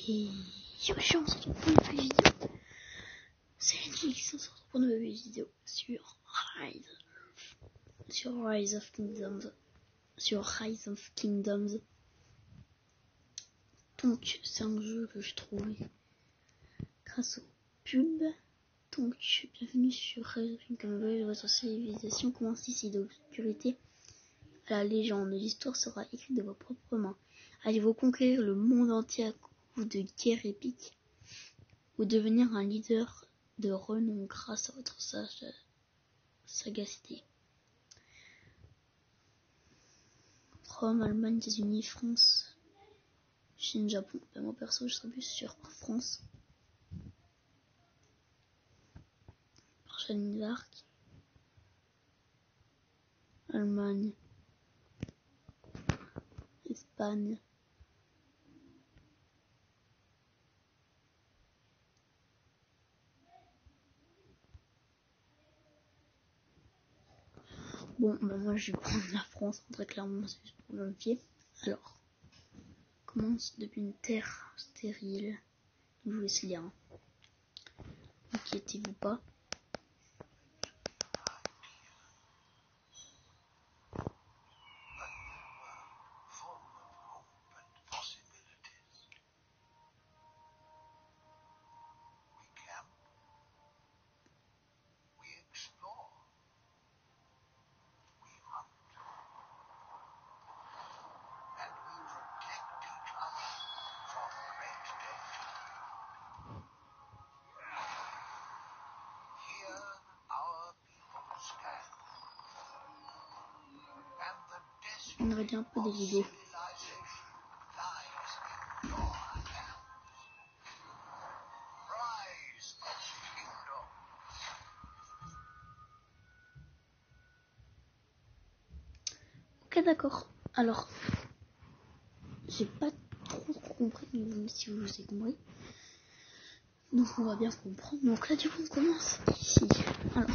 Et aujourd'hui on se retrouve pour une nouvelle vidéo. C'est Netflix, on se retrouve pour une nouvelle vidéo sur Rise of Kingdoms. Donc c'est un jeu que je trouve grâce aux pubs. Donc bienvenue sur Rise of Kingdoms, votre civilisation commence ici d'obscurité à la légende. L'histoire sera écrite de vos propres mains. Allez-vous conquérir le monde entier à coup de guerre épique ou devenir un leader de renom grâce à votre sagacité? Rome, Allemagne, États-Unis, France, Chine, Japon. Ben moi perso je serais plus sur France. Jeanne d'Arc, Allemagne, Espagne, bon ben moi je vais prendre la France, très clairement c'est juste pour vérifier. Alors, commence depuis une terre stérile. Je vous laisse lire. Inquiétez-vous pas. On aurait dit un peu des idées. Ok, d'accord. Alors, j'ai pas trop compris, mais si vous avez compris. Donc on va bien comprendre. Donc là du coup on commence ici. Alors,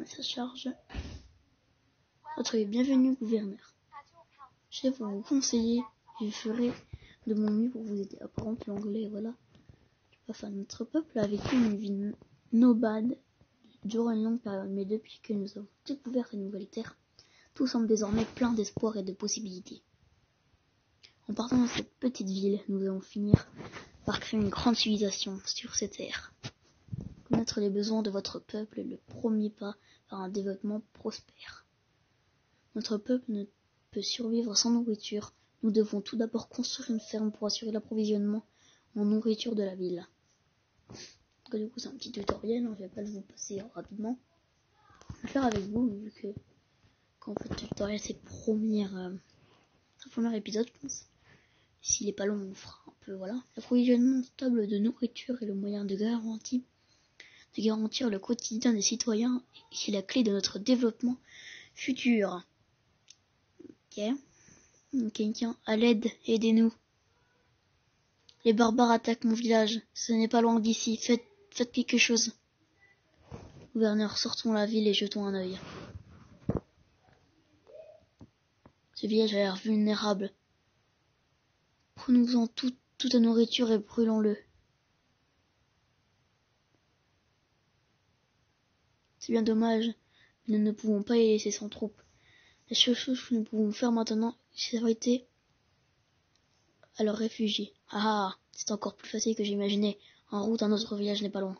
ça charge. Bienvenue gouverneur. Je vais vous conseiller, je ferai de mon mieux pour vous aider. Apparemment l'anglais, voilà. Enfin, notre peuple a vécu une vie nomade durant une longue période, mais depuis que nous avons découvert ces nouvelles terres, tout semble désormais plein d'espoir et de possibilités. En partant de cette petite ville, nous allons finir par créer une grande civilisation sur ces terres. Connaître les besoins de votre peuple est le premier pas vers un développement prospère. Notre peuple ne peut survivre sans nourriture. Nous devons tout d'abord construire une ferme pour assurer l'approvisionnement en nourriture de la ville. Donc, du coup, c'est un petit tutoriel, je vais pas vous passer rapidement. Je vais le faire avec vous, vu que quand on fait le tutoriel, c'est le premier épisode, je pense. S'il est pas long, on fera un peu, voilà. L'approvisionnement stable de nourriture est le moyen de garantir le quotidien des citoyens et c'est la clé de notre développement futur. Ok, tiens, à l'aide, aidez-nous. Les barbares attaquent mon village, ce n'est pas loin d'ici, faites quelque chose. Gouverneur, sortons la ville et jetons un œil. Ce village a l'air vulnérable. Prenons-en toute la nourriture et brûlons-le. C'est bien dommage, nous ne pouvons pas y laisser sans troupes. La seule chose que nous pouvons faire maintenant, c'est s'arrêter à leurs réfugiés. Ah, c'est encore plus facile que j'imaginais. En route, un autre village n'est pas loin.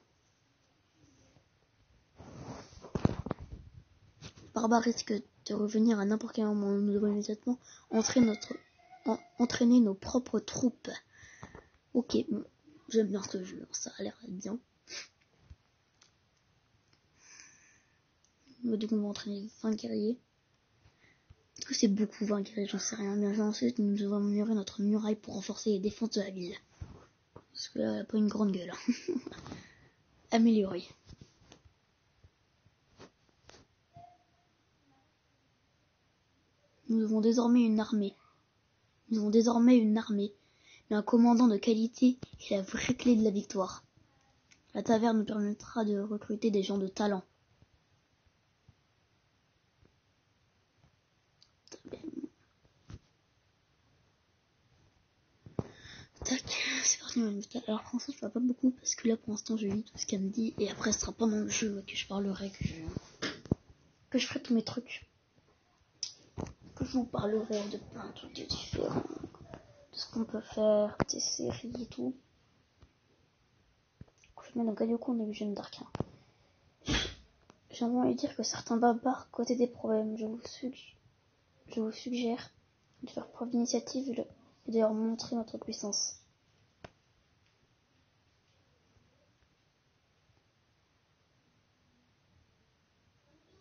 Barbare risque de revenir à n'importe quel moment. Nous devons immédiatement entraîner nos propres troupes. Ok, bon, j'aime bien ce jeu, ça a l'air bien. Du coup, on va entraîner 20 guerriers. Est-ce que c'est beaucoup 20 guerriers? J'en sais rien. Mais ensuite, nous devons améliorer notre muraille pour renforcer les défenses de la ville. Parce que là, elle a pas une grande gueule. Améliorer. Nous avons désormais une armée. Mais un commandant de qualité est la vraie clé de la victoire. La taverne nous permettra de recruter des gens de talent. Tac, c'est parti. Alors pour l'instant je parle pas beaucoup parce que là pour l'instant je lis tout ce qu'elle me dit et après ce sera pendant le jeu que je parlerai, que je ferai tous mes trucs, que je vous parlerai de plein de trucs différents, de ce qu'on peut faire, des séries et tout. Donc du coup on est Jeune d'Arc. J'aimerais lui dire que certains barbares côté des problèmes, je vous suggère de faire preuve d'initiative et de leur montrer notre puissance.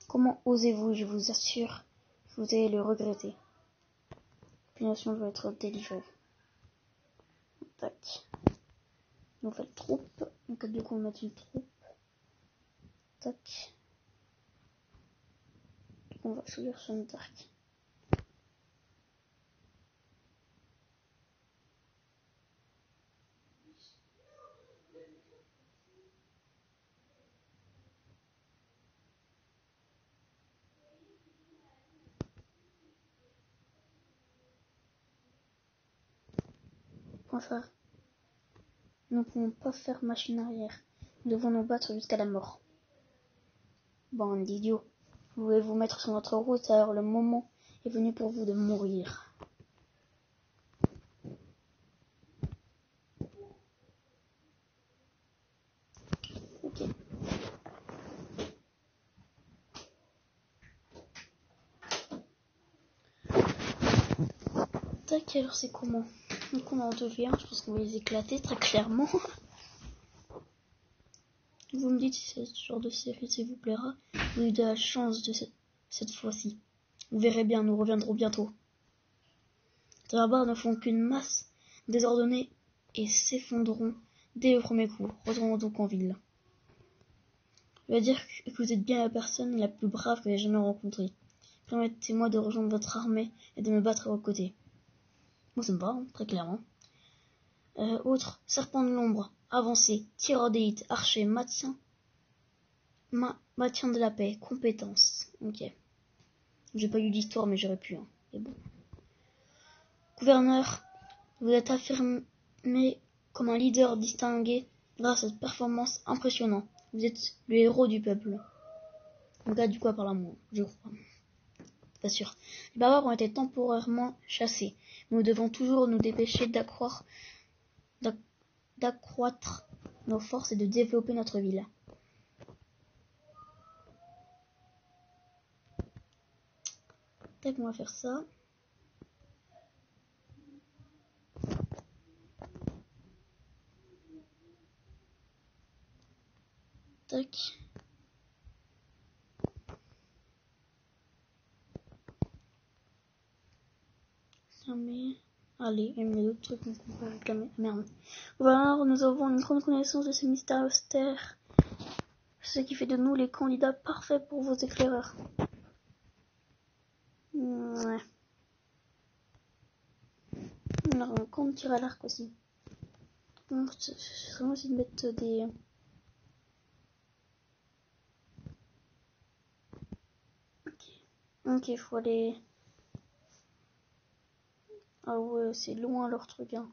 Comment osez-vous? Je vous assure, vous allez le regretter. Punition doit être délivrée. Tac. Nouvelle troupe. Donc du coup on met une troupe. Tac. Donc on va choisir Jeune d'Arc. Point faire. Nous ne pouvons pas faire machine arrière. Nous devons nous battre jusqu'à la mort. Bande d'idiots. Vous voulez vous mettre sur notre route, alors le moment est venu pour vous de mourir. Ok. Tac, alors c'est comment? Donc on en devient, je pense qu'on va les éclater très clairement. Vous me dites si ce genre de série ça vous plaira. Vous avez de la chance de cette fois-ci. Vous verrez bien, nous reviendrons bientôt. Les barbares ne font qu'une masse désordonnée et s'effondreront dès le premier coup. Retournons donc en ville. Je vais dire que vous êtes bien la personne la plus brave que j'ai jamais rencontrée. Permettez-moi de rejoindre votre armée et de me battre à vos côtés. Moi ça me va, hein, très clairement. Autre, serpent de l'ombre, avancé, tireur d'élite, archer, maintien de la paix, compétence. Ok. J'ai pas eu d'histoire mais j'aurais pu. Hein. Mais bon. Gouverneur, vous êtes affirmé comme un leader distingué grâce à cette performance impressionnante. Vous êtes le héros du peuple. On garde du quoi par l'amour, je crois. Pas sûr. Les barbares ont été temporairement chassés. Mais nous devons toujours nous dépêcher d'accroître nos forces et de développer notre ville. Tac, on va faire ça. Tac. Mais... Allez, il y a d'autres trucs qu'on peut réclamer. Merde. Voilà, nous avons une grande connaissance de ces mystérieuses terres. Ce qui fait de nous les candidats parfaits pour vos éclaireurs. Ouais. Alors, quand on tire à l'arc aussi. C'est vraiment aussi de mettre des... Ok, faut aller... Ah ouais, c'est loin leur truc, hein.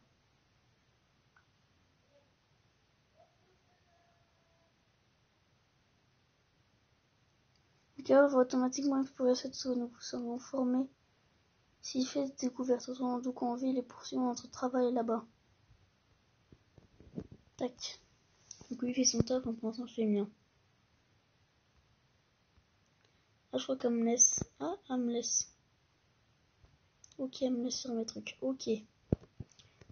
Ok, va automatiquement explorer cette zone. Nous serons formés. S'il fait des découvertes, retournons donc en ville et poursuivons notre travail là-bas. Tac. Donc lui fait son top, en pensant que je fais le mien. Ah, je crois qu'elle me laisse. Ah, elle me laisse. Ok, elle me laisse sur mes trucs. Ok.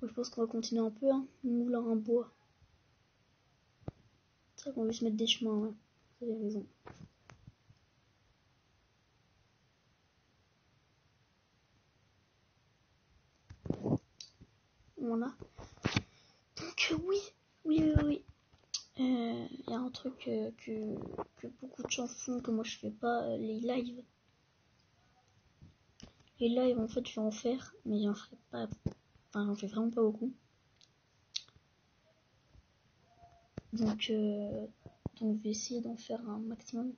Je pense qu'on va continuer un peu, hein. Moulin à bois. C'est vrai qu'on va juste mettre des chemins, ouais. Vous avez raison. Voilà. Donc oui. Il y a un truc que beaucoup de gens font, que moi je fais pas, les lives. Les lives, en fait, je vais en faire, mais j'en ferai pas. Enfin, j'en fais vraiment pas beaucoup. Donc je vais essayer d'en faire un maximum.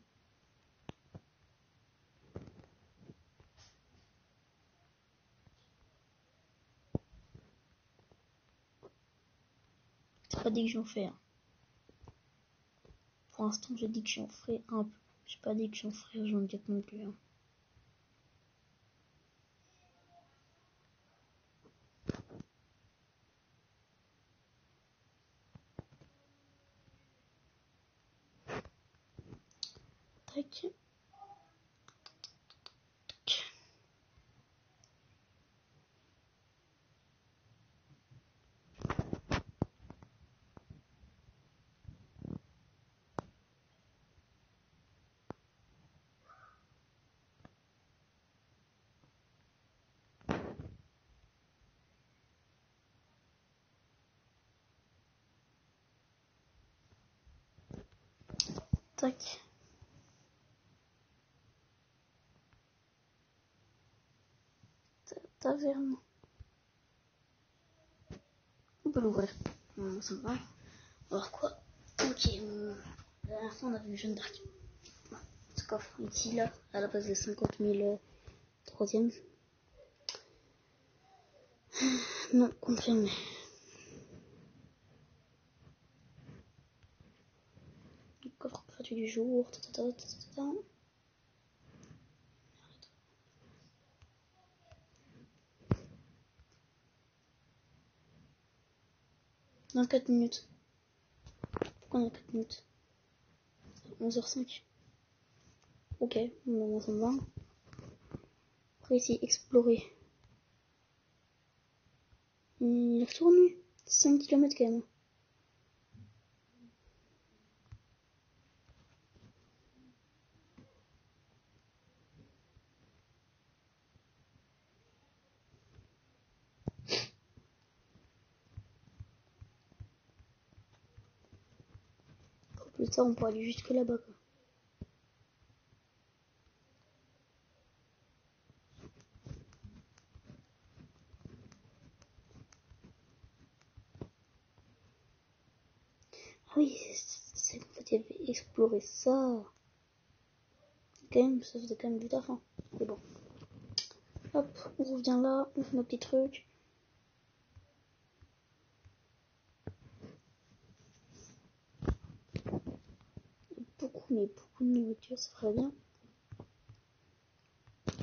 pas dit que j'en fais un. Pour l'instant, j'ai dit que j'en ferai un peu. J'ai pas dit que j'en ferai j'en dis non plus. Hein. Tac. Tac. Taverne. On peut l'ouvrir. Ça va. Alors quoi? Ok. La dernière fois, on avait une Jeanne d'Arc. Ce coffre ici, là, à la base de 50 000 troisième. Non, confirmé. Le coffre gratuit du jour. Dans 4 minutes. Pourquoi on a 4 minutes? 11h05. Ok, bon, ça me va. Après ici, explorer. Il est retourné. 5 km quand même. Plus tard, on pourra aller jusque là-bas. Quoi. Ah oui, c'est qu'en fait, il y avait exploré ça. Quand même, ça faisait quand même du taf. Hein. Mais bon. Hop, on revient là, on fait nos petits trucs. Beaucoup, mais beaucoup de nourriture, ça ferait bien.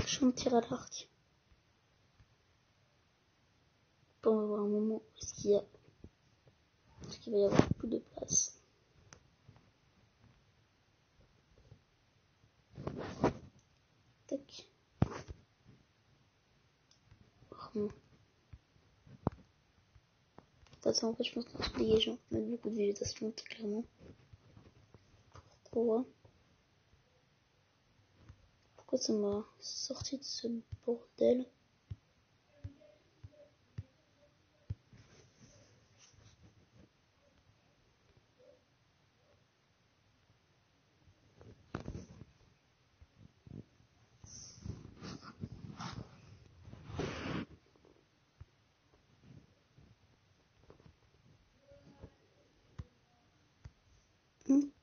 Champ de tir à l'arc. On va voir un moment où est-ce qu'il va y avoir beaucoup de place. Tac. Oh, en fait, je pense qu'on se dégage, on met beaucoup de végétation, très clairement. Pourquoi ça m'a sorti de ce bordel?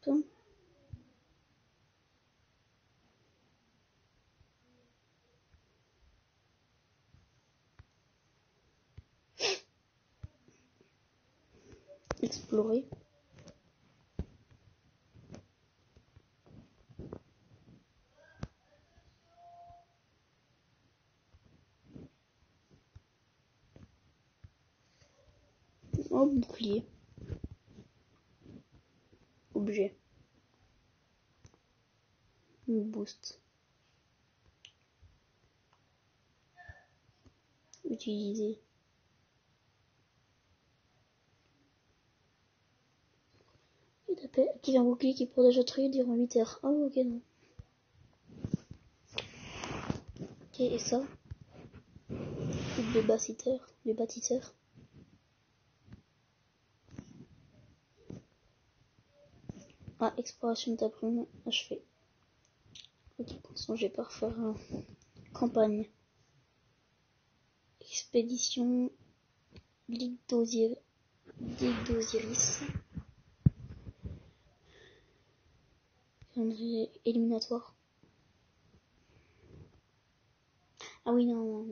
Hop. Explorer. Oh, bouclier. Objet. Boost. Utiliser. Active un bouclier qui protège votre œil durant 8 heures. Ah, ok, non. Ok, et ça? Coupe de bâtisseur. Ah, exploration d'après achevé. Ok, pour l'instant, je vais pas refaire campagne. Expédition. Ligue d'Osiris. Calendrier éliminatoire. Ah oui, non.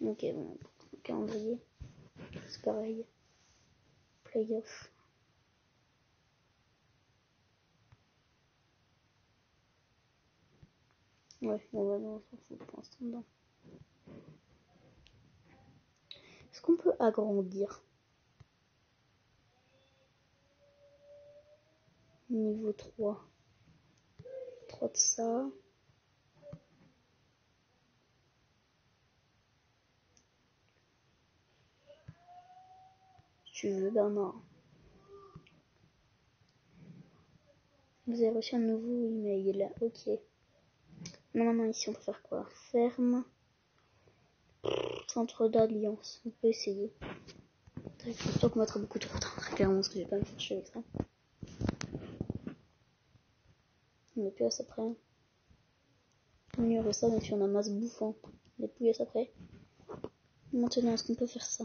Ok, bon, calendrier, c'est pareil. Playoff. Ouais, bon, non, on s'en fout pour l'instant. Non. Est-ce qu'on peut agrandir? Niveau 3. 3 de ça. Si tu veux, Bernard. Vous avez reçu un nouveau email. Ok. Maintenant, ici, on peut faire quoi? Ferme. Centre d'alliance. On peut essayer. Je pense qu'on mettra beaucoup de temps. Très clairement, parce que je vais pas me chercher avec ça. On met plus à ça après. On y aurait ça, même si on a masse bouffant. On met plus à ça après. Maintenant, est-ce qu'on peut faire ça?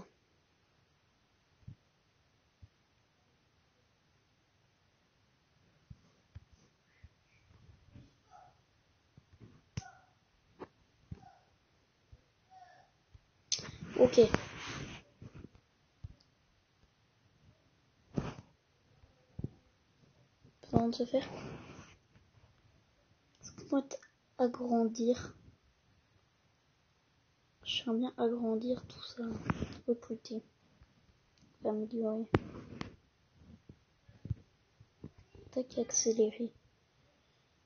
Ok. Avant de se faire. Est-ce qu'on peut agrandir? J'aimerais bien agrandir tout ça. Recruter. Améliorer. Tac, accélérer.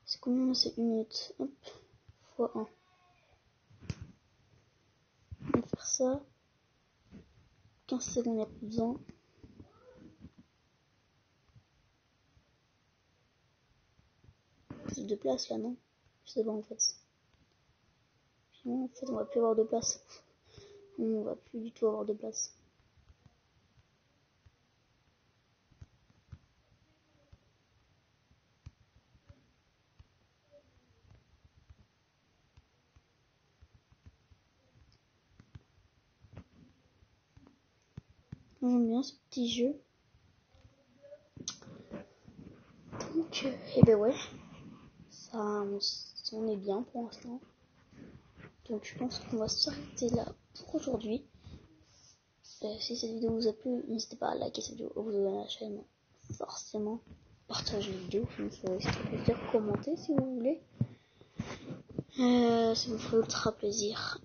C'est combien c'est unité? Hop. Fois 1. On va faire ça. 15 secondes, il n'y a plus besoin. Plus de place là, non? Je sais pas en fait. En fait, on va plus avoir de place. On va plus du tout avoir de place. J'aime bien ce petit jeu. Donc, et ben ouais. Ça, on est bien pour l'instant. Donc je pense qu'on va s'arrêter là pour aujourd'hui. Si cette vidéo vous a plu, n'hésitez pas à liker cette vidéo, vous abonner à la chaîne, forcément. Partagez la vidéo, ça me ferait très plaisir. Commentez si vous voulez. Ça vous ferait ultra plaisir.